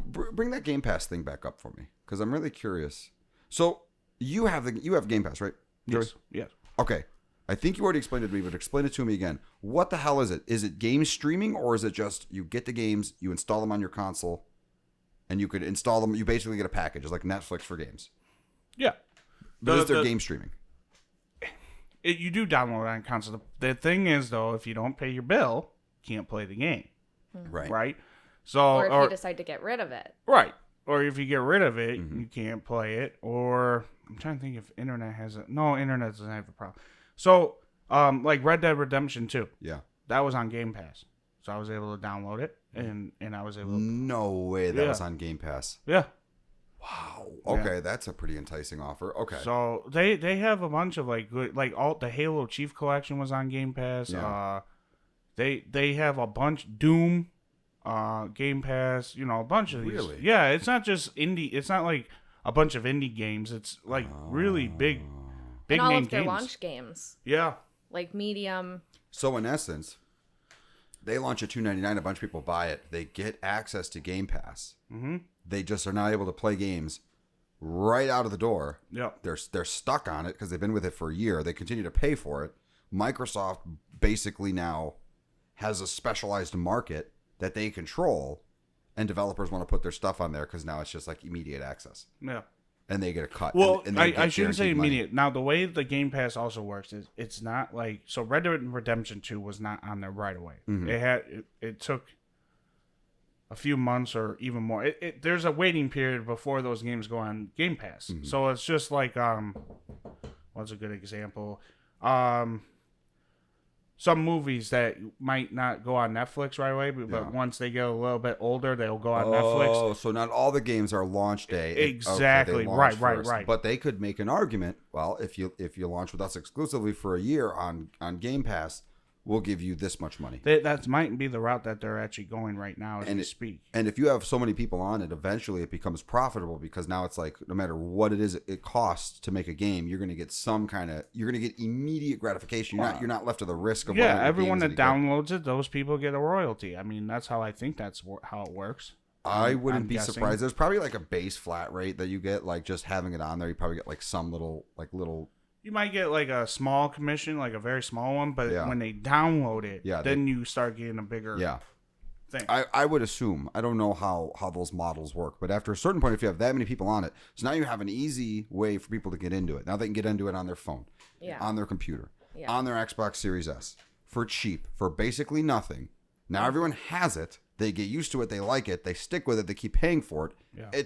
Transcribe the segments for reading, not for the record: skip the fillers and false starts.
Bring that Game Pass thing back up for me, because I'm really curious. So you have Game Pass, right? Joey? Yes. Okay. I think you already explained it to me, but explain it to me again. What the hell is it? Is it game streaming, or is it just you get the games, you install them on your console, and you could install them? You basically get a package. It's like Netflix for games. Yeah. But is there game streaming? You do download it on console. The thing is, though, if you don't pay your bill, you can't play the game. Right. Right? So, Or if you decide to get rid of it. Right. Or if you get rid of it, you can't play it. Or I'm trying to think if internet has it. No, internet doesn't have the problem. So, like Red Dead Redemption 2. Yeah. That was on Game Pass. So I was able to download it, and I was able to... No way that was on Game Pass. Yeah. Wow. Okay, that's a pretty enticing offer. Okay. So they have a bunch of like good, like all the Halo Chief Collection was on Game Pass. Yeah. They have a bunch Doom, Game Pass. You know, a bunch of these. Really? Yeah, it's not just indie. It's not like a bunch of indie games. It's like really big And all name of their games. launch games. Yeah. Like Medium. So in essence, they launch at $2.99. A bunch of people buy it. They get access to Game Pass. Mm-hmm. They just are not able to play games right out of the door. Yep. They're stuck on it because they've been with it for a year. They continue to pay for it. Microsoft basically now has a specialized market that they control, and developers want to put their stuff on there because now it's just like immediate access, Yeah. and they get a cut. Well, and they get I shouldn't say guaranteed money. immediate. Now, the way the Game Pass also works is it's not like... So Red Dead Redemption 2 was not on there right away. It took a few months or even more. There's a waiting period before those games go on Game Pass. So it's just like... what's a good example? Some movies that might not go on Netflix right away, but once they get a little bit older, they'll go on Netflix. Oh, so not all the games are launch day. Exactly. Okay, they launch Right. first. But they could make an argument. Well, if you launch with us exclusively for a year on Game Pass, we'll give you this much money. That might be the route that they're actually going right now as we speak. And if you have so many people on it, eventually it becomes profitable because now it's like no matter what it is it costs to make a game, you're going to get you're going to get immediate gratification. You're not left to the risk of everyone that downloads it, those people get a royalty. I mean, that's how I think that's how it works. I wouldn't I'm be guessing. surprised. There's probably like a base flat rate that you get, like just having it on there. You probably get like some little. You might get like a small commission, like a very small one, but when they download it, then you start getting a bigger thing. I would assume. I don't know how those models work, but after a certain point, if you have that many people on it, so now you have an easy way for people to get into it. Now they can get into it on their phone, on their computer, on their Xbox Series S, for cheap, for basically nothing. Now everyone has it. They get used to it. They like it. They stick with it. They keep paying for it. Yeah.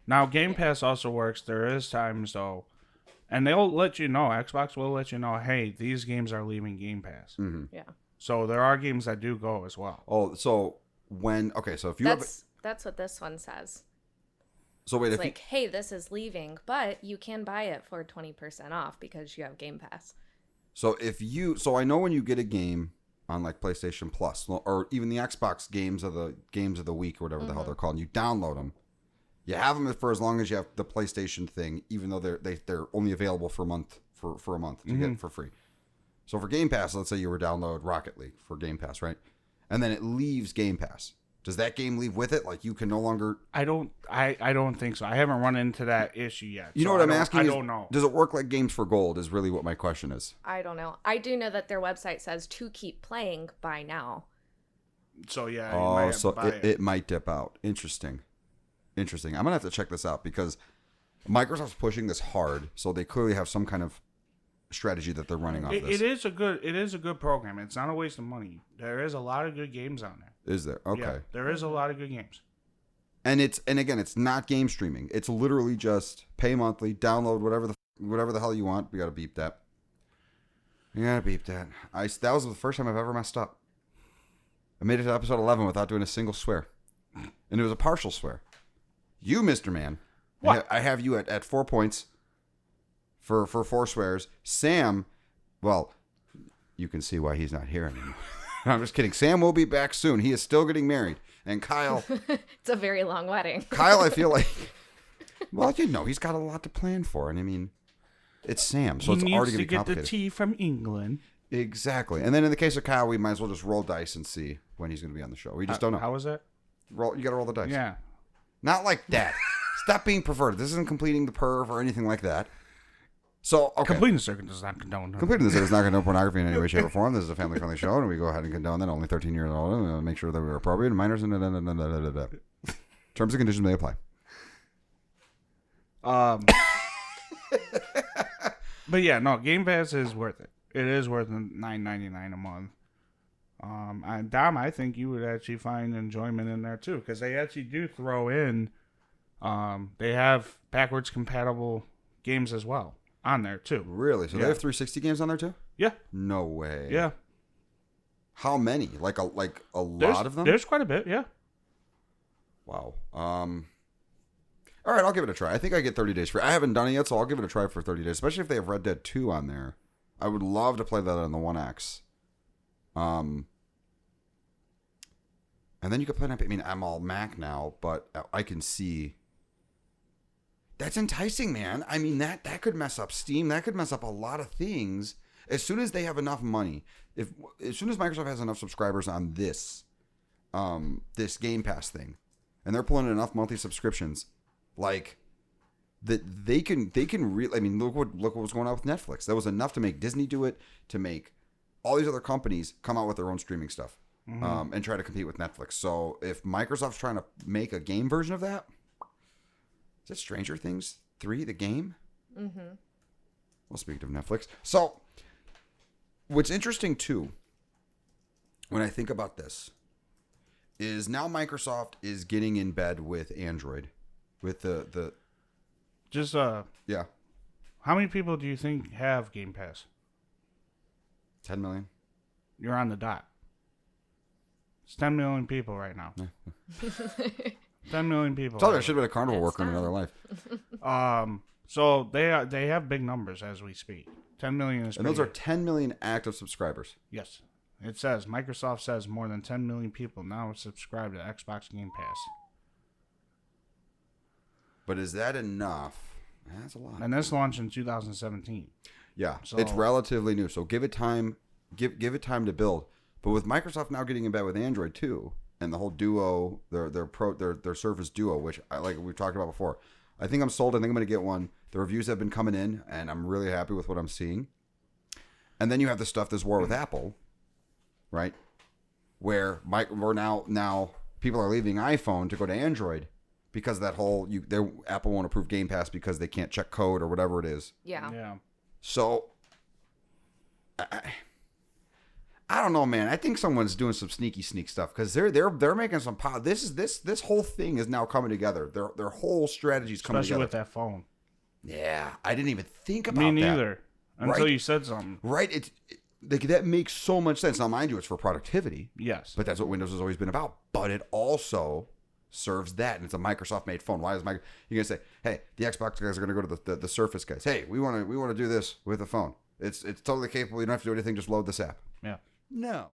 Now Game Pass also works. There is times though. And they'll let you know, Xbox will let you know, hey, these games are leaving Game Pass. Mm-hmm. Yeah. So there are games that do go as well. Oh, so so if you that's what this one says. So wait, it's like, hey, this is leaving, but you can buy it for 20% off because you have Game Pass. So I know when you get a game on like PlayStation Plus or even the Xbox games of the week or whatever the hell they're called, and you download them. You have them for as long as you have the PlayStation thing, even though they're only available for a month to get it for free. So for Game Pass, let's say you were download Rocket League for Game Pass, right? And then it leaves Game Pass. Does that game leave with it? Like you can no longer... I don't think so. I haven't run into that issue yet. You know what I'm asking? I don't know. Does it work like Games for Gold is really what my question is. I don't know. I do know that their website says to keep playing by now. So yeah. It might dip out. Interesting. I'm going to have to check this out because Microsoft's pushing this hard. So they clearly have some kind of strategy that they're running off this. It is a good program. It's not a waste of money. There is a lot of good games on there. Is there? Okay. Yeah, there is a lot of good games. And again, it's not game streaming. It's literally just pay monthly, download whatever the hell you want. We got to beep that. That was the first time I've ever messed up. I made it to episode 11 without doing a single swear. And it was a partial swear. You, Mr. Man. What? I have you at 4 points for 4 swears. Sam, well, you can see why he's not here anymore. I'm just kidding. Sam will be back soon. He is still getting married. And Kyle... It's a very long wedding. Kyle, I feel like... Well, he's got a lot to plan for. And I mean, it's Sam, so it's already going to be complicated. He needs to get the tea from England. Exactly. And then in the case of Kyle, we might as well just roll dice and see when he's going to be on the show. We just don't know. How was that? You got to roll the dice. Yeah. Not like that. Stop being perverted. This isn't completing the perv or anything like that. So, okay. Completing the circuit does not condone. Completing this is not condone pornography in any way, shape, or form. This is a family-friendly show, and we go ahead and condone that. Only 13 years old, and make sure that we're appropriate. And minors, and terms and conditions may apply. But yeah, no, Game Pass is worth it. It is worth $9.99 a month. And Dom, I think you would actually find enjoyment in there too, because they actually do throw in. They have backwards compatible games as well on there too. Really? So they have 360 games on there too? Yeah. No way. Yeah. How many? Like a lot of them? There's quite a bit. Yeah. Wow. All right, I'll give it a try. I think I get 30 days free. I haven't done it yet, so I'll give it a try for 30 days, especially if they have Red Dead 2 on there. I would love to play that on the One X. And then you could play it on, I mean, I'm all Mac now, but I can see. That's enticing, man. I mean, that could mess up Steam. That could mess up a lot of things. As soon as they have enough money, as soon as Microsoft has enough subscribers on this Game Pass thing, and they're pulling in enough monthly subscriptions, like that they can really. I mean, look what was going on with Netflix. That was enough to make Disney do it, to make all these other companies come out with their own streaming stuff, and try to compete with Netflix. So if Microsoft's trying to make a game version of that. Is that Stranger Things 3, the game? Mm-hmm. Well, speaking of Netflix. So, what's interesting, too, when I think about this, is now Microsoft is getting in bed with Android. With the... Just, yeah. How many people do you think have Game Pass? 10 million. You're on the dot. It's 10 million people right now. 10 million people. I should have been a carnival worker in another life. So they have big numbers as we speak. 10 million is. And those are 10 million active subscribers. Yes, it says Microsoft says more than 10 million people now subscribe to Xbox Game Pass. But is that enough? That's a lot. And this launched in 2017. Yeah, so, it's relatively new. So give it time. Give it time to build. But with Microsoft now getting in bed with Android too. And the whole Duo, their Surface Duo, which like we've talked about before, I think I'm sold. I think I'm going to get one. The reviews have been coming in, and I'm really happy with what I'm seeing. And then you have this war with Apple, right? Where now people are leaving iPhone to go to Android because of that whole Apple won't approve Game Pass because they can't check code or whatever it is. Yeah. So I don't know, man. I think someone's doing some sneak stuff because they're making some this whole thing is now coming together. Their whole strategy's coming especially together. with that phone. Yeah, I didn't even think about Me that. neither. Until Right. you said something. Right? That makes so much sense. Now, mind you, it's for productivity. Yes. But that's what Windows has always been about. But it also serves that, and it's a Microsoft-made phone. Why is you're gonna say, hey, the Xbox guys are gonna go to the Surface guys. Hey, we want to do this with a phone. It's totally capable. You don't have to do anything. Just load this app. Yeah. No.